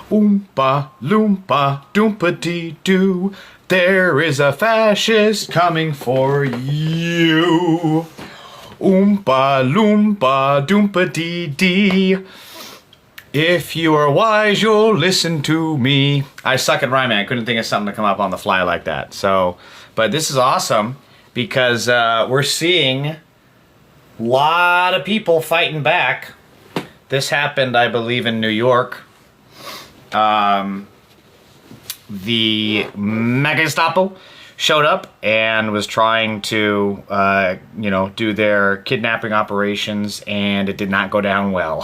Oompa loompa doompa dee doo. There is a fascist coming for you. Oompa loompa doompa dee dee. If you are wise, you'll listen to me. I suck at rhyming. I couldn't think of something to come up on the fly like that. So, but this is awesome because we're seeing a lot of people fighting back. This happened, I believe, in New York. The Gestapo showed up and was trying to, do their kidnapping operations, and it did not go down well.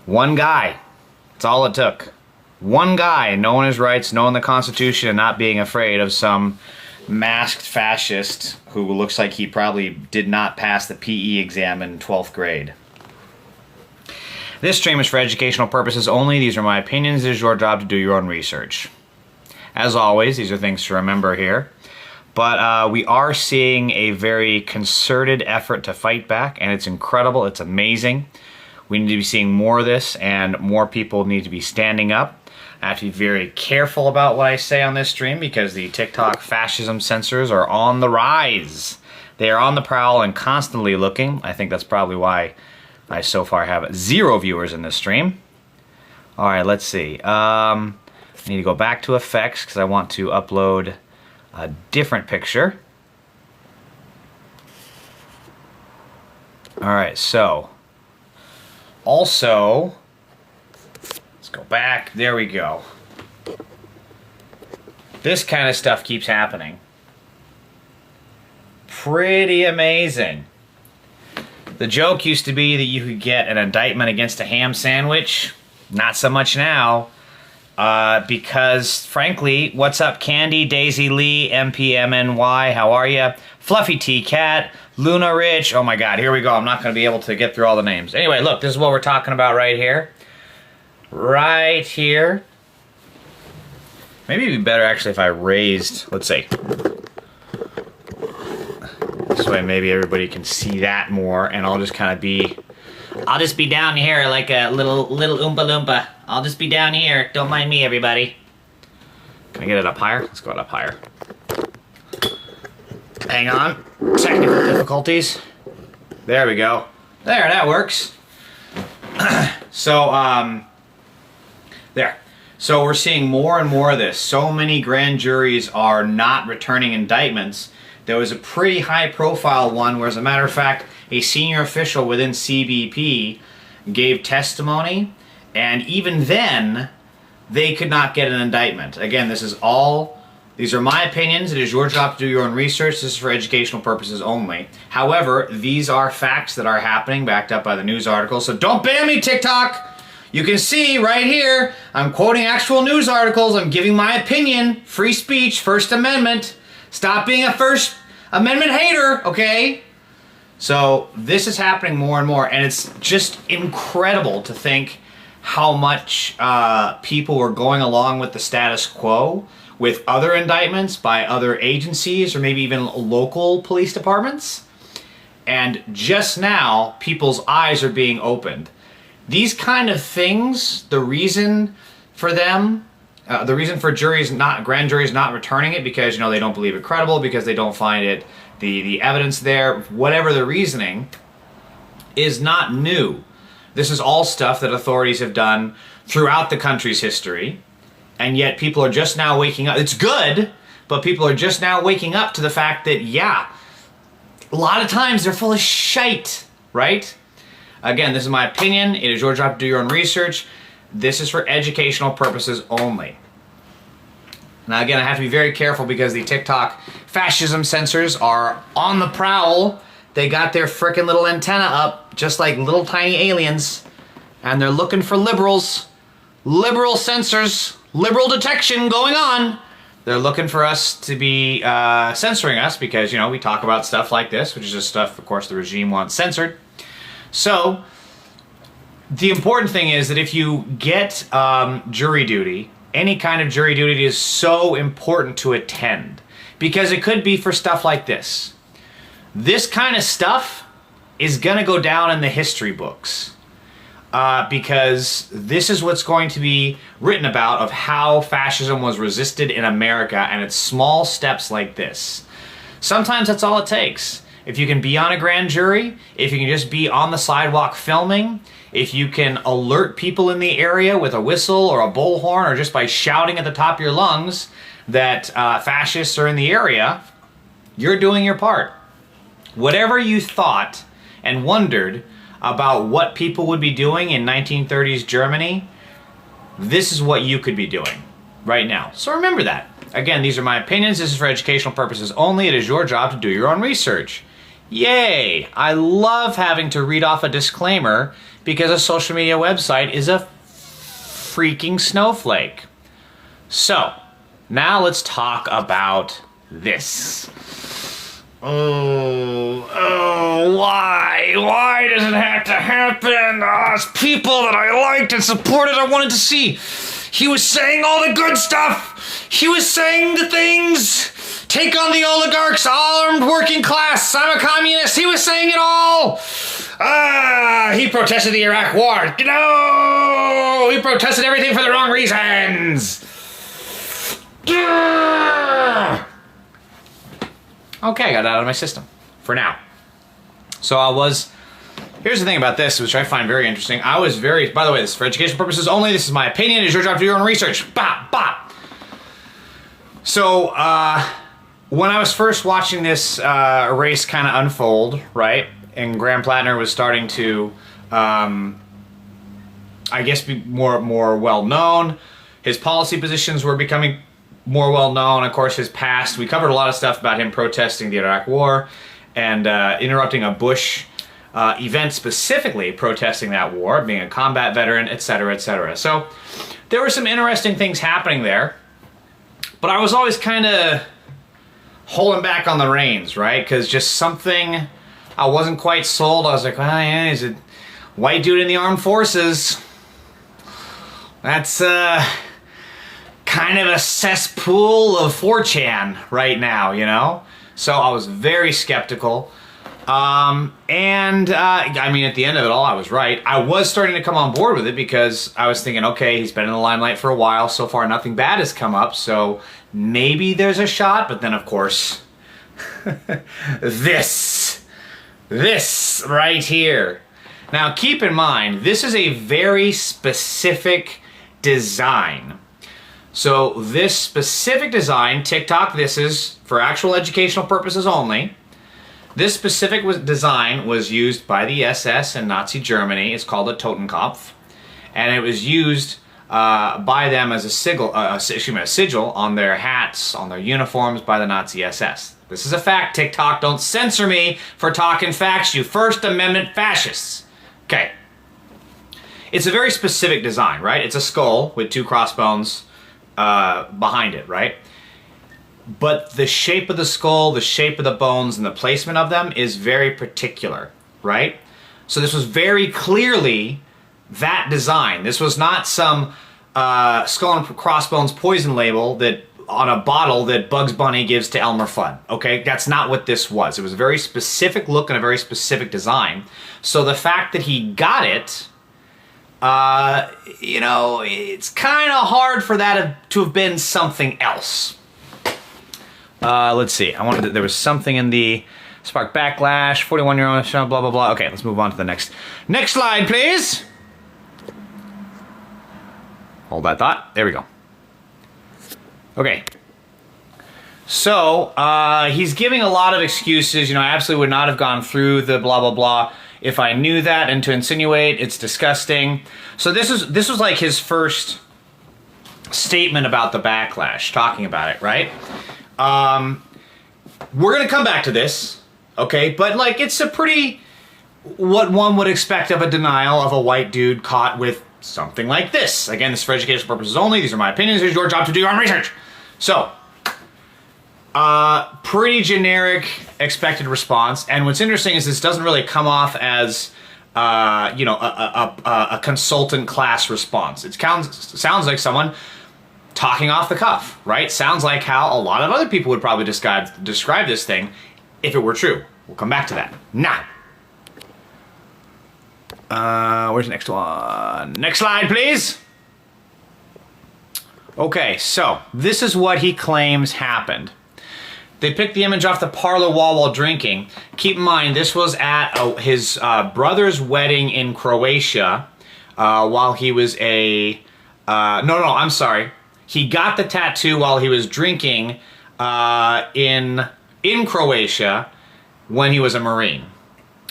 One guy. That's all it took. One guy knowing his rights, knowing the Constitution, and not being afraid of some masked fascist who looks like he probably did not pass the PE exam in 12th grade. This stream is for educational purposes only. These are my opinions. It is your job to do your own research. As always, these are things to remember here. But we are seeing a very concerted effort to fight back, and it's incredible. It's amazing. We need to be seeing more of this, and more people need to be standing up. I have to be very careful about what I say on this stream because the TikTok fascism censors are on the rise. They are on the prowl and constantly looking. I think that's probably why I so far have 0 viewers in this stream. All right, let's see. I need to go back to effects because I want to upload a different picture. All right, so also, let's go back. There we go. This kind of stuff keeps happening. Pretty amazing. The joke used to be that you could get an indictment against a ham sandwich. Not so much now. Because, frankly, what's up, Candy, Daisy Lee, MPMNY, how are ya? Fluffy T Cat, Luna Rich. Oh my god, here we go. I'm not going to be able to get through all the names. Anyway, look, this is what we're talking about right here. Right here. Maybe it'd be better, actually, if I raised, let's see. This way maybe everybody can see that more, and I'll just kind of be... I'll just be down here like a little Oompa Loompa. I'll just be down here. Don't mind me, everybody. Can I get it up higher? Let's go up higher. Hang on. Technical difficulties. There we go. There, that works. So, there. So we're seeing more and more of this. So many grand juries are not returning indictments. There was a pretty high-profile one where, as a matter of fact, a senior official within CBP gave testimony, and even then, they could not get an indictment. Again, these are my opinions. It is your job to do your own research. This is for educational purposes only. However, these are facts that are happening, backed up by the news articles, so don't ban me, TikTok! You can see right here, I'm quoting actual news articles, I'm giving my opinion, free speech, First Amendment. Stop being a First Amendment hater, okay? So this is happening more and more, and it's just incredible to think how much people were going along with the status quo with other indictments by other agencies or maybe even local police departments. And just now, people's eyes are being opened. These kind of things, the reason for them, the reason for grand juries not returning it because, they don't believe it credible, because they don't find it, the evidence there, whatever the reasoning, is not new. This is all stuff that authorities have done throughout the country's history, and yet people are just now waking up. It's good, but people are just now waking up to the fact that, yeah, a lot of times they're full of shite, right? Again, this is my opinion. It is your job to do your own research. This is for educational purposes only. Now again, I have to be very careful because the TikTok fascism censors are on the prowl. They got their frickin' little antenna up, just like little tiny aliens, and they're looking for liberals. Liberal censors, liberal detection going on. They're looking for us to be censoring us because, we talk about stuff like this, which is just stuff, of course, the regime wants censored. So, the important thing is that if you get jury duty, any kind of jury duty is so important to attend because it could be for stuff like this. This kind of stuff is going to go down in the history books. because this is what's going to be written about of how fascism was resisted in America, and it's small steps like this. Sometimes that's all it takes. If you can be on a grand jury, if you can just be on the sidewalk filming, if you can alert people in the area with a whistle or a bullhorn or just by shouting at the top of your lungs that fascists are in the area, you're doing your part. Whatever you thought and wondered about what people would be doing in 1930s Germany, this is what you could be doing right now. So remember that. Again, these are my opinions. This is for educational purposes only. It is your job to do your own research. Yay! I love having to read off a disclaimer because a social media website is a freaking snowflake. So, now let's talk about this. Why? Why does it have to happen? Us people that I liked and supported, I wanted to see. He was saying all the good stuff. He was saying the things. Take on the oligarchs, armed working class. I'm a communist. He was saying it all. He protested the Iraq War. No! He protested everything for the wrong reasons. Okay, I got that out of my system. For now. So here's the thing about this, which I find very interesting. By the way, this is for educational purposes only. This is my opinion. It's your job to do your own research. Bop, bop. So, when I was first watching this race kind of unfold, right, and Graham Platner was starting to, I guess, be more well-known, his policy positions were becoming more well-known. Of course, his past, we covered a lot of stuff about him protesting the Iraq War and interrupting a Bush event, specifically protesting that war, being a combat veteran, etc., etc. So there were some interesting things happening there, but I was always kind of holding back on the reins, right? Because just something, I wasn't quite sold. I was like, well, yeah, he's a white dude in the armed forces. That's kind of a cesspool of 4chan right now, you know? So I was very skeptical. I mean, at the end of it all, I was right. I was starting to come on board with it because I was thinking, okay, he's been in the limelight for a while. So far, nothing bad has come up. So maybe there's a shot. But then, of course, this right here. Now, keep in mind, this is a very specific design. So this specific design, TikTok, this is for actual educational purposes only. This specific design was used by the SS in Nazi Germany. It's called a Totenkopf. And it was used by them as a sigil on their hats, on their uniforms by the Nazi SS. This is a fact, TikTok. Don't censor me for talking facts, you First Amendment fascists. Okay. It's a very specific design, right? It's a skull with two crossbones behind it, right? But the shape of the skull, the shape of the bones, and the placement of them is very particular, right? So this was very clearly that design. This was not some skull and crossbones poison label that on a bottle that Bugs Bunny gives to Elmer Fudd, okay? That's not what this was. It was a very specific look and a very specific design. So the fact that he got it, you know, it's kind of hard for that to have been something else. Let's see. There was something in the spark backlash, 41-year-old show, blah, blah, blah. Okay, let's move on to the next slide, please. Hold that thought. There we go. Okay. So, he's giving a lot of excuses. You know, I absolutely would not have gone through the blah, blah, blah if I knew that, and to insinuate it's disgusting. So this was like his first statement about the backlash, talking about it, right? We're gonna come back to this, okay? But like, it's a pretty, what one would expect of a denial of a white dude caught with something like this. Again, this is for educational purposes only. These are my opinions. It's your job to do your own research. So, pretty generic expected response. And what's interesting is this doesn't really come off as, you know, a consultant class response. It sounds like someone talking off the cuff, right? Sounds like how a lot of other people would probably describe this thing if it were true. We'll come back to that. Now, Where's the next one? Next slide, please. Okay, so this is what he claims happened. They picked the image off the parlor wall while drinking. Keep in mind, this was at his brother's wedding in Croatia while he was a... I'm sorry. He got the tattoo while he was drinking in Croatia when he was a Marine.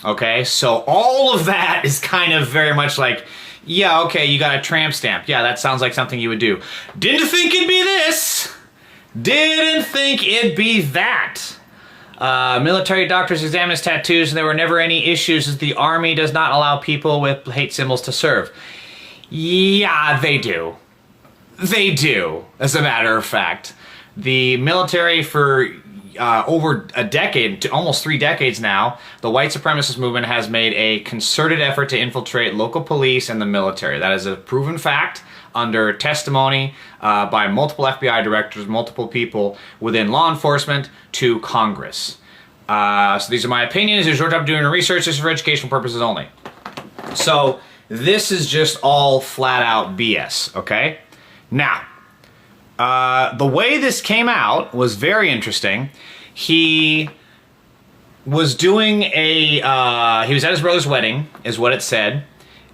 Okay, so all of that is kind of very much like, yeah, okay, you got a tramp stamp. Yeah, that sounds like something you would do. Didn't think it'd be this. Didn't think it'd be that. Military doctors examined his tattoos and there were never any issues as the Army does not allow people with hate symbols to serve. Yeah, they do. They do, as a matter of fact. The military for over a decade, almost 3 decades now, the white supremacist movement has made a concerted effort to infiltrate local police and the military. That is a proven fact under testimony by multiple FBI directors, multiple people within law enforcement to Congress. So these are my opinions. It's your job doing research. This is for educational purposes only. So this is just all flat out BS, okay? Now, the way this came out was very interesting. He was doing he was at his brother's wedding, is what it said,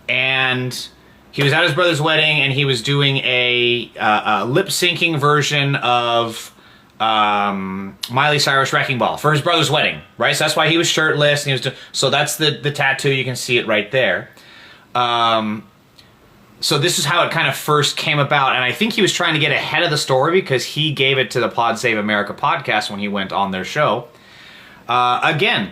and he was at his brother's wedding and he was doing a lip-syncing version of Miley Cyrus Wrecking Ball for his brother's wedding, right? So that's why he was shirtless, and he was so that's the tattoo. You can see it right there. So this is how it kind of first came about, and I think he was trying to get ahead of the story because he gave it to the Pod Save America podcast when he went on their show. Again,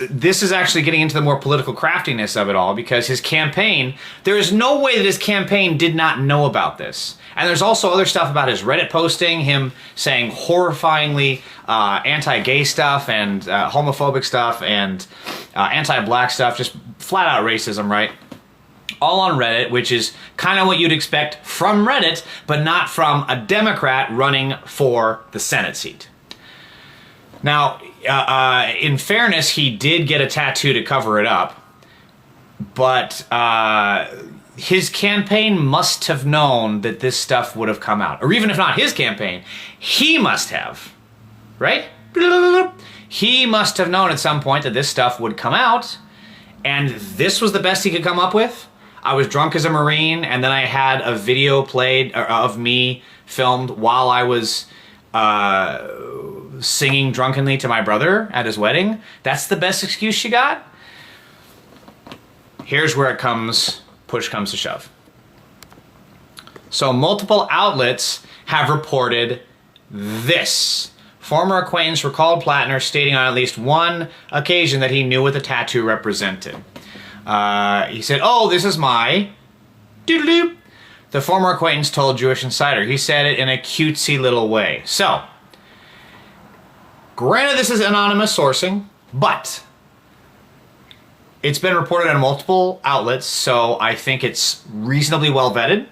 this is actually getting into the more political craftiness of it all because his campaign, there is no way that his campaign did not know about this. And there's also other stuff about his Reddit posting, him saying horrifyingly anti-gay stuff and homophobic stuff and anti-black stuff, just flat out racism, right? All on Reddit, which is kind of what you'd expect from Reddit, but not from a Democrat running for the Senate seat. Now, in fairness, he did get a tattoo to cover it up, but his campaign must have known that this stuff would have come out. Or even if not his campaign, he must have, right? He must have known at some point that this stuff would come out, and this was the best he could come up with. I was drunk as a Marine, and then I had a video played of me filmed while I was singing drunkenly to my brother at his wedding. That's the best excuse you got? Here's where push comes to shove. So multiple outlets have reported this. Former acquaintance recalled Platner stating on at least one occasion that he knew what the tattoo represented. He said, "Oh, this is my doodle-doo." The former acquaintance told Jewish Insider. He said it in a cutesy little way. So, granted this is anonymous sourcing, but it's been reported on multiple outlets, so I think it's reasonably well vetted.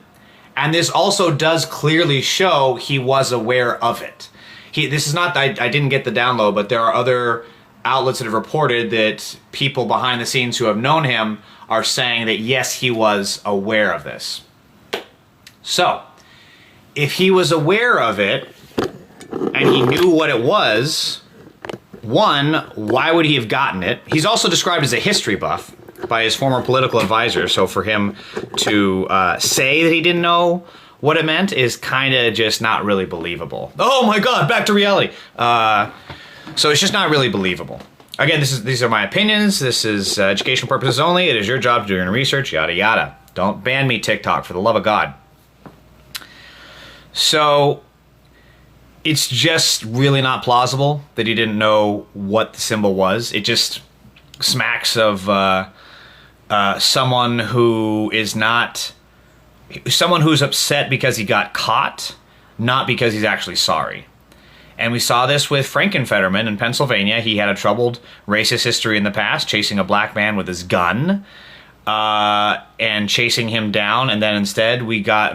And this also does clearly show he was aware of it. This is not, I didn't get the download, but there are other outlets that have reported that people behind the scenes who have known him are saying that yes, he was aware of this. So, if he was aware of it and he knew what it was, one, why would he have gotten it? He's also described as a history buff by his former political advisor, so for him to say that he didn't know what it meant is kind of just not really believable. Oh my god, back to reality. So it's just not really believable. Again, these are my opinions. This is educational purposes only. It is your job to do your research, yada yada. Don't ban me, TikTok, for the love of God. So it's just really not plausible that he didn't know what the symbol was. It just smacks of someone who's upset because he got caught, not because he's actually sorry. And we saw this with Frankenfetterman in Pennsylvania. He had a troubled racist history in the past, chasing a black man with his gun and chasing him down. And then instead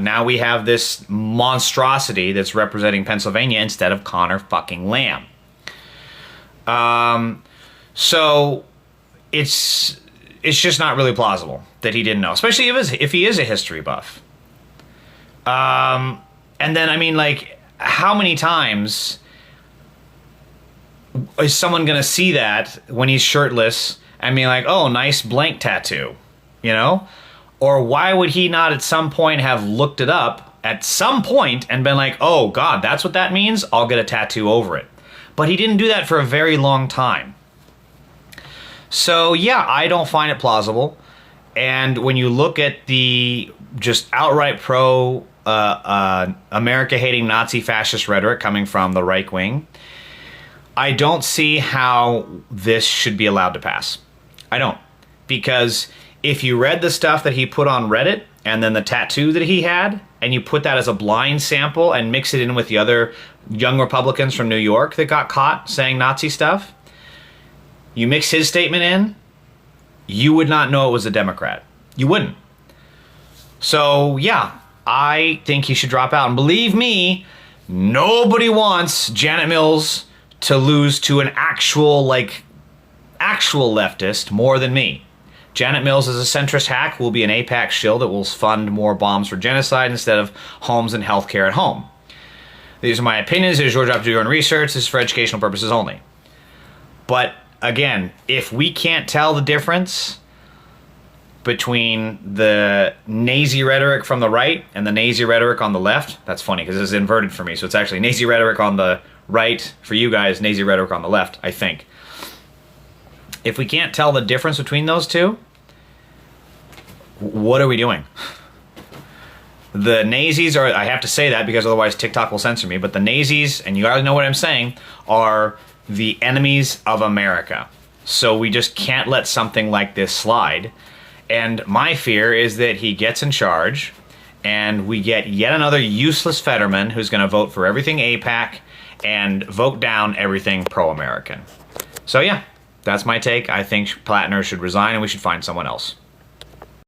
now we have this monstrosity that's representing Pennsylvania instead of Connor fucking Lamb. So it's it's just not really plausible that he didn't know, especially if he is a history buff. And then, I mean, like, how many times is someone going to see that when he's shirtless and be like, oh, nice blank tattoo, you know? Or why would he not at some point have looked it up at some point and been like, oh, God, that's what that means? I'll get a tattoo over it. But he didn't do that for a very long time. So, yeah, I don't find it plausible. And when you look at the just outright America-hating Nazi fascist rhetoric coming from the right wing, I don't see how this should be allowed to pass. I don't. Because if you read the stuff that he put on Reddit and then the tattoo that he had, and you put that as a blind sample and mix it in with the other young Republicans from New York that got caught saying Nazi stuff, you mix his statement in, you would not know it was a Democrat. You wouldn't. So, yeah, I think he should drop out. And believe me, nobody wants Janet Mills to lose to an actual leftist more than me. Janet Mills is a centrist hack who will be an AIPAC shill that will fund more bombs for genocide instead of homes and healthcare at home. These are my opinions. It is your job to do your own research. This is for educational purposes only. But again, if we can't tell the difference between the Nazi rhetoric from the right and the Nazi rhetoric on the left, that's funny because it's inverted for me. So it's actually Nazi rhetoric on the right for you guys, Nazi rhetoric on the left, I think. If we can't tell the difference between those two, what are we doing? The Nazis are, I have to say that because otherwise TikTok will censor me, but the Nazis, and you guys know what I'm saying, are the enemies of America. So we just can't let something like this slide. And my fear is that he gets in charge and we get yet another useless Fetterman who's going to vote for everything AIPAC and vote down everything pro-American. So yeah, that's my take. I think Platner should resign and we should find someone else.